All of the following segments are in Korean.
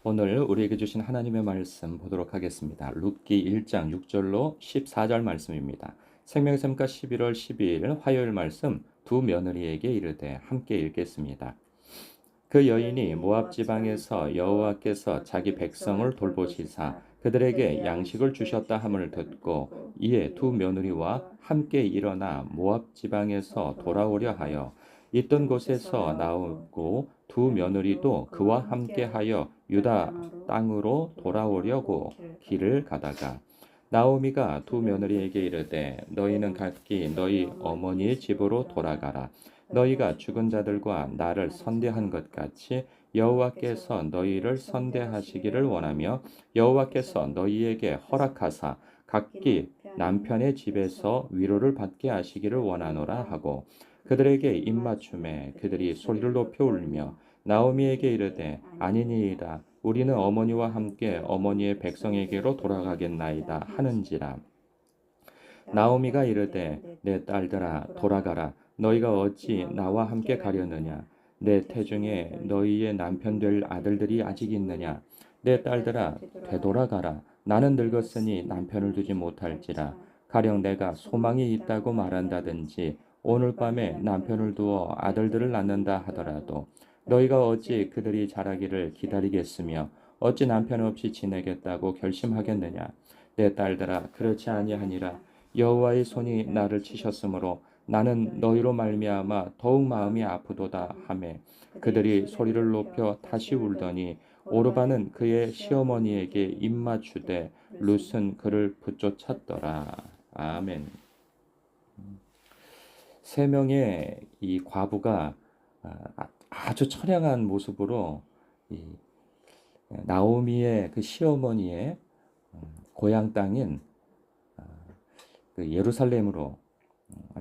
오늘 우리에게 주신 하나님의 말씀 보도록 하겠습니다. 룻기 1장 6절로 14절 말씀입니다. 생명샘가 11월 12일 화요일 말씀 두 며느리에게 이르되 함께 읽겠습니다. 그 여인이 모압 지방에서 여호와께서 자기 백성을 돌보시사 그들에게 양식을 주셨다 함을 듣고 이에 두 며느리와 함께 일어나 모압 지방에서 돌아오려 하여 있던 곳에서 나오고 두 며느리도 그와 함께 하여 유다 땅으로 돌아오려고 길을 가다가 나오미가 두 며느리에게 이르되 너희는 각기 너희 어머니의 집으로 돌아가라. 너희가 죽은 자들과 나를 선대한 것 같이 여호와께서 너희를 선대하시기를 원하며 여호와께서 너희에게 허락하사 각기 남편의 집에서 위로를 받게 하시기를 원하노라 하고 그들에게 입맞춤에 그들이 소리를 높여 울며 나오미에게 이르되 아니니이다 우리는 어머니와 함께 어머니의 백성에게로 돌아가겠나이다 하는지라. 나오미가 이르되 내 딸들아 돌아가라 너희가 어찌 나와 함께 가려느냐 내 태중에 너희의 남편 될 아들들이 아직 있느냐 내 딸들아 되돌아가라 나는 늙었으니 남편을 두지 못할지라 가령 내가 소망이 있다고 말한다든지 오늘 밤에 남편을 두어 아들들을 낳는다 하더라도 너희가 어찌 그들이 자라기를 기다리겠으며 어찌 남편 없이 지내겠다고 결심하겠느냐 내 딸들아 그렇지 아니하니라 여호와의 손이 나를 치셨으므로 나는 너희로 말미암아 더욱 마음이 아프도다 하매 그들이 소리를 높여 다시 울더니 오르바는 그의 시어머니에게 입맞추되 룻은 그를 붙쫓았더라. 아멘. 세 명의 이 과부가 아주 처량한 모습으로 이 나오미의 그 시어머니의 고향 땅인 그 예루살렘으로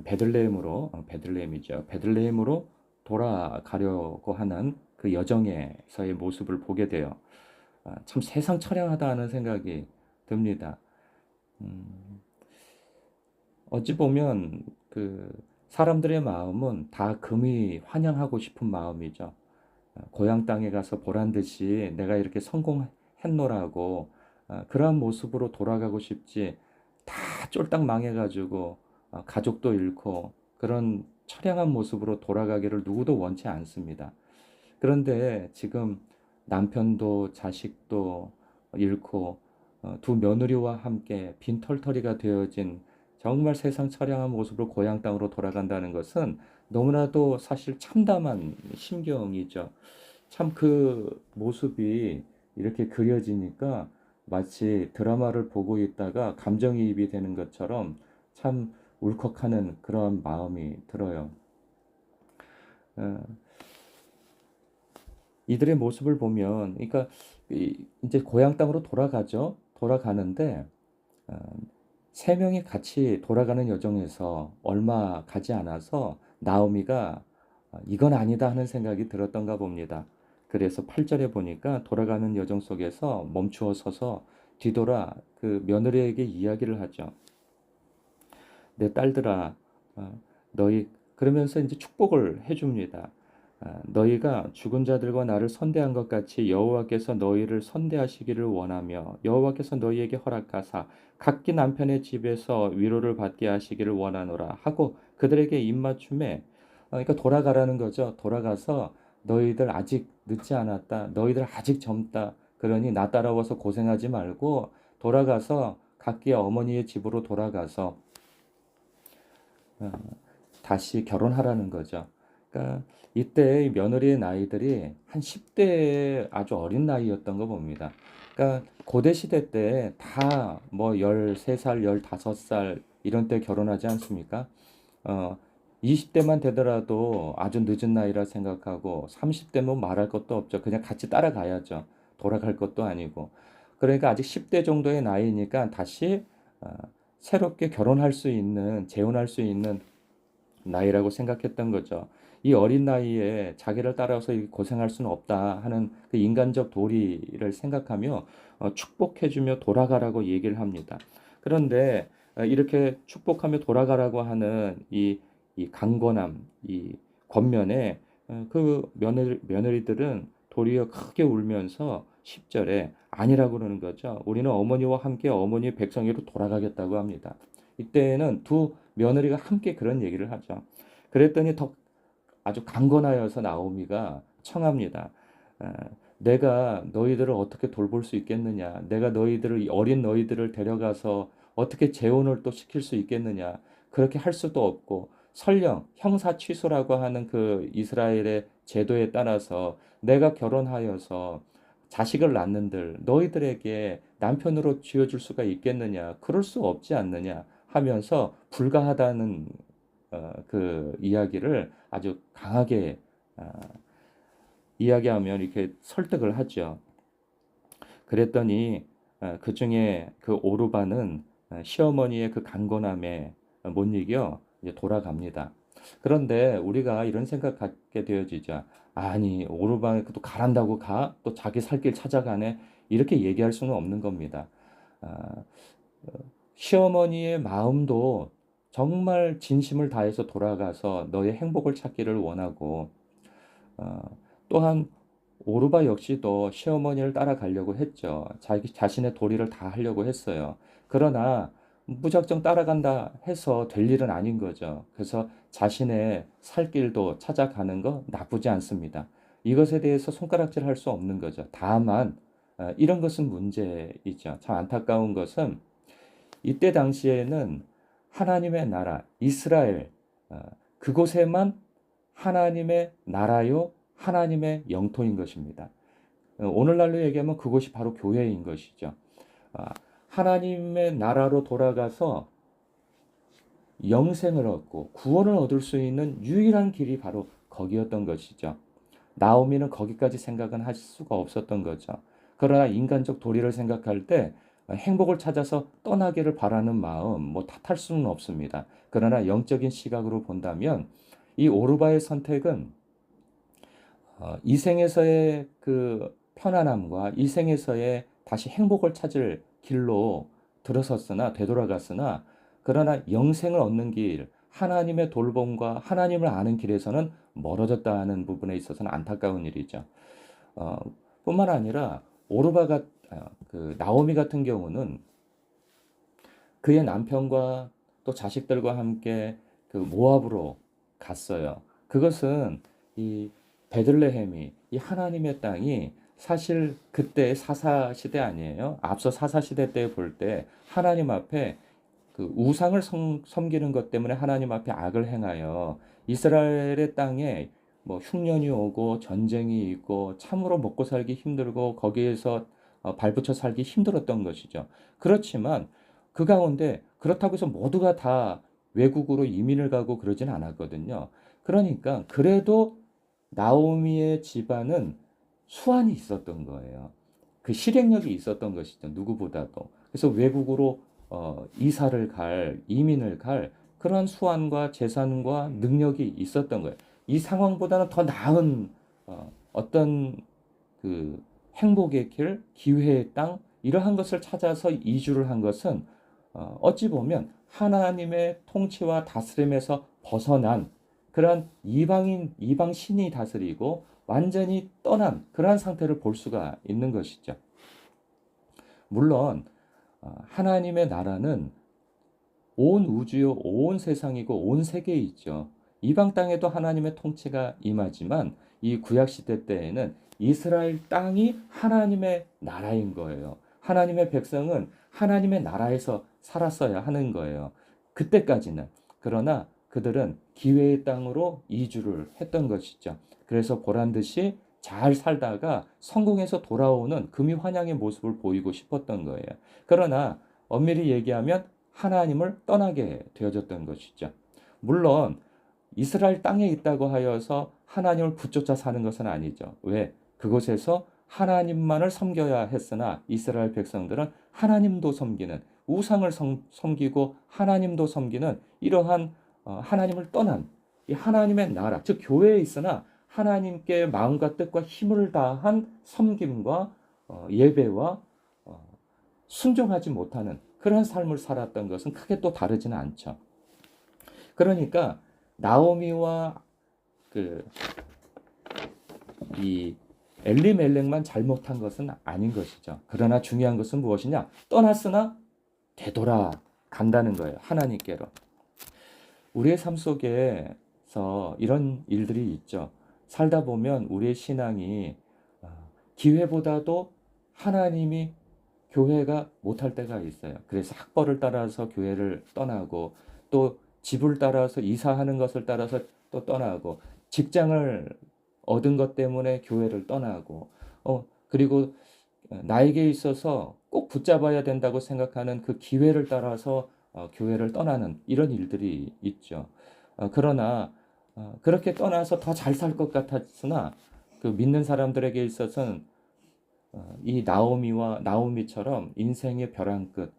베들레헴이죠. 베들레헴으로 돌아가려고 하는 그 여정에서의 모습을 보게 돼요. 참 세상 처량하다 하는 생각이 듭니다. 어찌 보면 그 사람들의 마음은 다 금이 환영하고 싶은 마음이죠. 고향 땅에 가서 보란 듯이 내가 이렇게 성공했노라고 그러한 모습으로 돌아가고 싶지 다 쫄딱 망해가지고 가족도 잃고 그런 처량한 모습으로 돌아가기를 누구도 원치 않습니다. 그런데 지금 남편도 자식도 잃고 두 며느리와 함께 빈털터리가 되어진 정말 세상 처량한 모습으로 고향 땅으로 돌아간다는 것은 너무나도 사실 참담한 심경이죠. 참 그 모습이 이렇게 그려지니까 마치 드라마를 보고 있다가 감정이입이 되는 것처럼 참 울컥하는 그런 마음이 들어요. 어, 이들의 모습을 보면, 그러니까 이제 고향 땅으로 돌아가죠. 돌아가는데 어, 세 명이 같이 돌아가는 여정에서 얼마 가지 않아서 나오미가 이건 아니다 하는 생각이 들었던가 봅니다. 그래서 8절에 보니까 돌아가는 여정 속에서 멈추어 서서 뒤돌아 그 며느리에게 이야기를 하죠. 내 딸들아, 너희 그러면서 이제 축복을 해줍니다. 너희가 죽은 자들과 나를 선대한 것 같이 여호와께서 너희를 선대하시기를 원하며 여호와께서 너희에게 허락하사 각기 남편의 집에서 위로를 받게 하시기를 원하노라 하고 그들에게 입맞춤에 그러니까 돌아가라는 거죠. 돌아가서 너희들 아직 늦지 않았다. 너희들 아직 젊다. 그러니 나 따라와서 고생하지 말고 돌아가서 각기 어머니의 집으로 돌아가서 어, 다시 결혼하라는 거죠. 그러니까 이때 며느리의 나이들이 한 10대 아주 어린 나이였던 거 봅니다. 그러니까 고대 시대 때 다 뭐 13살, 15살 이런 때 결혼하지 않습니까? 어, 20대만 되더라도 아주 늦은 나이라 생각하고 30대면 말할 것도 없죠. 그냥 같이 따라가야죠. 돌아갈 것도 아니고. 그러니까 아직 10대 정도의 나이니까 다시 어, 새롭게 결혼할 수 있는, 재혼할 수 있는 나이라고 생각했던 거죠. 이 어린 나이에 자기를 따라서 고생할 수는 없다 하는 그 인간적 도리를 생각하며 축복해주며 돌아가라고 얘기를 합니다. 그런데 이렇게 축복하며 돌아가라고 하는 이 강건함, 이 권면에 그 며느리들은 도리어 크게 울면서 10절에 아니라고 그러는 거죠. 우리는 어머니와 함께 어머니 백성에게로 돌아가겠다고 합니다. 이때에는 두 며느리가 함께 그런 얘기를 하죠. 그랬더니 더 아주 강건하여서 나오미가 청합니다. 어, 내가 너희들을 어떻게 돌볼 수 있겠느냐? 내가 너희들을 어린 너희들을 데려가서 어떻게 재혼을 또 시킬 수 있겠느냐? 그렇게 할 수도 없고 설령 형사 취소라고 하는 그 이스라엘의 제도에 따라서 내가 결혼하여서 자식을 낳는들 너희들에게 남편으로 쥐어줄 수가 있겠느냐? 그럴 수 없지 않느냐? 하면서 불가하다는 그 이야기를 아주 강하게 어, 이야기하면 이렇게 설득을 하죠. 그랬더니 그 중에 그 오르반은 시어머니의 그 강건함에 못 이겨 이제 돌아갑니다. 그런데 우리가 이런 생각 갖게 되어지죠. 아니 오르반이 또 가란다고 가? 또 자기 살 길 찾아가네? 이렇게 얘기할 수는 없는 겁니다. 아, 시어머니의 마음도 정말 진심을 다해서 돌아가서 너의 행복을 찾기를 원하고 어, 또한 오르바 역시도 시어머니를 따라가려고 했죠. 자기 자신의 도리를 다 하려고 했어요. 그러나 무작정 따라간다 해서 될 일은 아닌 거죠. 그래서 자신의 살 길도 찾아가는 거 나쁘지 않습니다. 이것에 대해서 손가락질 할 수 없는 거죠. 다만 이런 것은 문제이죠. 참 안타까운 것은 이때 당시에는 하나님의 나라, 이스라엘, 어, 그곳에만 하나님의 나라요, 하나님의 영토인 것입니다. 오늘날로 얘기하면 그곳이 바로 교회인 것이죠. 하나님의 나라로 돌아가서 영생을 얻고 구원을 얻을 수 있는 유일한 길이 바로 거기였던 것이죠. 나오미는 거기까지 생각은 할 수가 없었던 거죠. 그러나 인간적 도리를 생각할 때 행복을 찾아서 떠나기를 바라는 마음 뭐 탓할 수는 없습니다. 그러나 영적인 시각으로 본다면 이 오르바의 선택은 이 생에서의 그 편안함과 이 생에서의 다시 행복을 찾을 길로 들어섰으나 되돌아갔으나 그러나 영생을 얻는 길, 하나님의 돌봄과 하나님을 아는 길에서는 멀어졌다는 부분에 있어서는 안타까운 일이죠. 어, 뿐만 아니라 오르바가 그 나오미 같은 경우는 그의 남편과 또 자식들과 함께 그 모압으로 갔어요. 그것은 이 베들레헴이 이 하나님의 땅이 사실 그때 사사 시대 아니에요. 앞서 사사 시대 때 볼 때 하나님 앞에 그 우상을 섬기는 것 때문에 하나님 앞에 악을 행하여 이스라엘의 땅에 뭐 흉년이 오고 전쟁이 있고 참으로 먹고 살기 힘들고 거기에서 발붙여 살기 힘들었던 것이죠. 그렇지만 그 가운데 그렇다고 해서 모두가 다 외국으로 이민을 가고 그러진 않았거든요. 그러니까 그래도 나오미의 집안은 수완이 있었던 거예요. 그 실행력이 있었던 것이죠. 누구보다도. 그래서 외국으로 이사를 갈, 이민을 갈 그런 수완과 재산과 능력이 있었던 거예요. 이 상황보다는 더 나은 어떤 그 행복의 길, 기회의 땅 이러한 것을 찾아서 이주를 한 것은 어찌 보면 하나님의 통치와 다스림에서 벗어난 그런 이방 신이 다스리고 완전히 떠난 그러한 상태를 볼 수가 있는 것이죠. 물론 하나님의 나라는 온 우주요, 온 세상이고 온 세계에 있죠. 이방 땅에도 하나님의 통치가 임하지만 이 구약 시대 때에는 이스라엘 땅이 하나님의 나라인 거예요. 하나님의 백성은 하나님의 나라에서 살았어야 하는 거예요. 그때까지는. 그러나 그들은 기회의 땅으로 이주를 했던 것이죠. 그래서 보란 듯이 잘 살다가 성공해서 돌아오는 금이환영의 모습을 보이고 싶었던 거예요. 그러나 엄밀히 얘기하면 하나님을 떠나게 되어졌던 것이죠. 물론 이스라엘 땅에 있다고 하여서 하나님을 붙쫓아 사는 것은 아니죠. 왜? 그곳에서 하나님만을 섬겨야 했으나 이스라엘 백성들은 하나님도 섬기는 우상을 섬기고 하나님도 섬기는 이러한 하나님을 떠난 이 하나님의 나라, 즉 교회에 있으나 하나님께 마음과 뜻과 힘을 다한 섬김과 예배와 순종하지 못하는 그런 삶을 살았던 것은 크게 또 다르지는 않죠. 그러니까 나오미와 이 엘리멜렉만 잘못한 것은 아닌 것이죠. 그러나 중요한 것은 무엇이냐? 떠났으나 되돌아간다는 거예요. 하나님께로. 우리의 삶 속에서 이런 일들이 있죠. 살다 보면 우리의 신앙이 기회보다도 하나님이 교회가 못할 때가 있어요. 그래서 학벌을 따라서 교회를 떠나고 또 집을 따라서 이사하는 것을 따라서 또 떠나고 직장을 얻은 것 때문에 교회를 떠나고 그리고 나에게 있어서 꼭 붙잡아야 된다고 생각하는 그 기회를 따라서 교회를 떠나는 이런 일들이 있죠. 그러나 그렇게 떠나서 더 잘 살 것 같았으나 그 믿는 사람들에게 있어서는 이 나오미처럼 인생의 벼랑 끝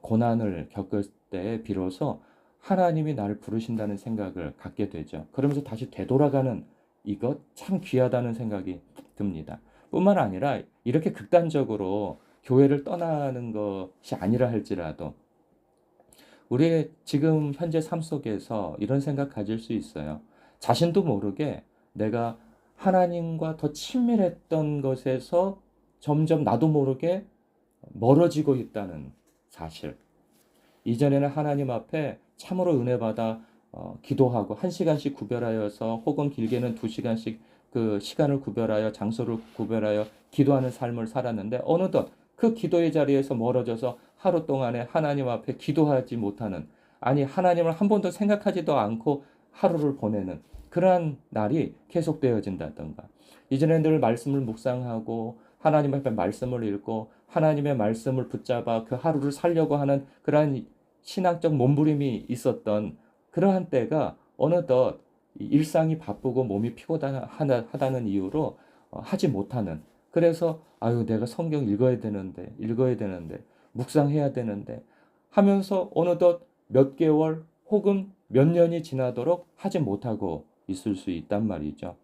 고난을 겪을 때 비로소 하나님이 나를 부르신다는 생각을 갖게 되죠. 그러면서 다시 되돌아가는 이것 참 귀하다는 생각이 듭니다. 뿐만 아니라 이렇게 극단적으로 교회를 떠나는 것이 아니라 할지라도 우리의 지금 현재 삶 속에서 이런 생각 가질 수 있어요. 자신도 모르게 내가 하나님과 더 친밀했던 것에서 점점 나도 모르게 멀어지고 있다는 사실. 이전에는 하나님 앞에 참으로 은혜 받아 기도하고 한 시간씩 구별하여서 혹은 길게는 두 시간씩 그 시간을 구별하여 장소를 구별하여 기도하는 삶을 살았는데 어느덧 그 기도의 자리에서 멀어져서 하루 동안에 하나님 앞에 기도하지 못하는 아니 하나님을 한 번도 생각하지도 않고 하루를 보내는 그러한 날이 계속되어진다던가 이전에 늘 말씀을 묵상하고 하나님 앞에 말씀을 읽고 하나님의 말씀을 붙잡아 그 하루를 살려고 하는 그러한 신앙적 몸부림이 있었던 그러한 때가 어느덧 일상이 바쁘고 몸이 피곤하다는 이유로 하지 못하는 그래서 아유 내가 성경 읽어야 되는데 묵상해야 되는데 하면서 어느덧 몇 개월 혹은 몇 년이 지나도록 하지 못하고 있을 수 있단 말이죠.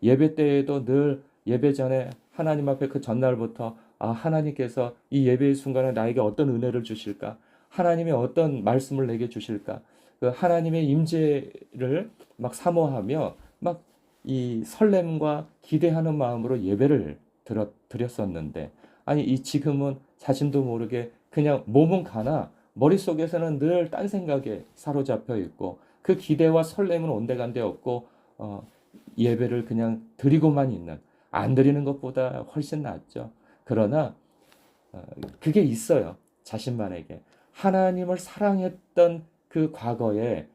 예배 때에도 늘 예배 전에 하나님 앞에 그 전날부터 하나님께서 이 예배의 순간에 나에게 어떤 은혜를 주실까? 하나님의 어떤 말씀을 내게 주실까? 그 하나님의 임재를 막 사모하며 막 이 설렘과 기대하는 마음으로 예배를 드렸었는데 아니 이 지금은 자신도 모르게 그냥 몸은 가나 머릿속에서는 늘 딴 생각에 사로잡혀 있고 그 기대와 설렘은 온데간데 없고 예배를 그냥 드리고만 있는 안 드리는 것보다 훨씬 낫죠. 그러나 그게 있어요. 자신만에게. 하나님을 사랑했던 그 과거에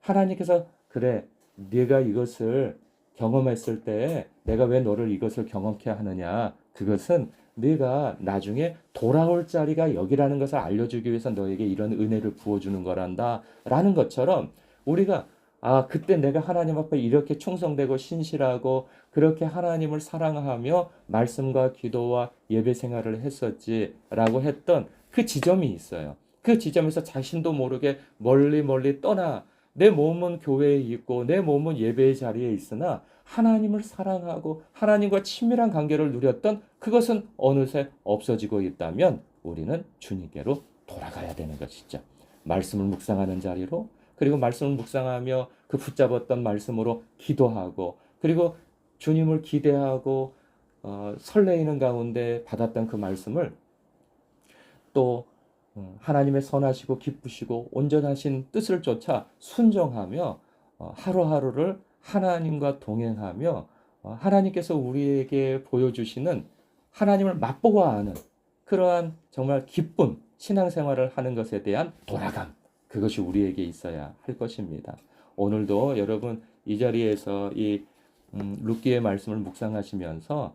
하나님께서 그래 네가 이것을 경험했을 때 내가 왜 너를 이것을 경험케 하느냐 그것은 네가 나중에 돌아올 자리가 여기라는 것을 알려주기 위해서 너에게 이런 은혜를 부어주는 거란다 라는 것처럼 우리가 그때 내가 하나님 앞에 이렇게 충성되고 신실하고 그렇게 하나님을 사랑하며 말씀과 기도와 예배 생활을 했었지라고 했던 그 지점이 있어요. 그 지점에서 자신도 모르게 멀리 떠나 내 몸은 교회에 있고 내 몸은 예배의 자리에 있으나 하나님을 사랑하고 하나님과 친밀한 관계를 누렸던 그것은 어느새 없어지고 있다면 우리는 주님께로 돌아가야 되는 것이죠. 말씀을 묵상하는 자리로 그리고 말씀을 묵상하며 그 붙잡았던 말씀으로 기도하고 그리고 주님을 기대하고 설레이는 가운데 받았던 그 말씀을 또 하나님의 선하시고 기쁘시고 온전하신 뜻을 쫓아 순종하며 하루하루를 하나님과 동행하며 하나님께서 우리에게 보여주시는 하나님을 맛보고 아는 그러한 정말 기쁜 신앙생활을 하는 것에 대한 돌아감 그것이 우리에게 있어야 할 것입니다. 오늘도 여러분 이 자리에서 이 룻기의 말씀을 묵상하시면서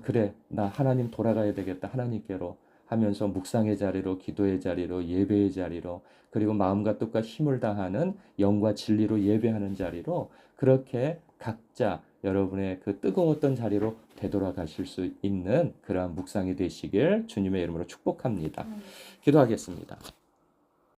그래 나 하나님 돌아가야 되겠다 하나님께로 하면서 묵상의 자리로 기도의 자리로 예배의 자리로 그리고 마음과 뜻과 힘을 다하는 영과 진리로 예배하는 자리로 그렇게 각자 여러분의 그 뜨거웠던 자리로 되돌아가실 수 있는 그러한 묵상이 되시길 주님의 이름으로 축복합니다. 기도하겠습니다.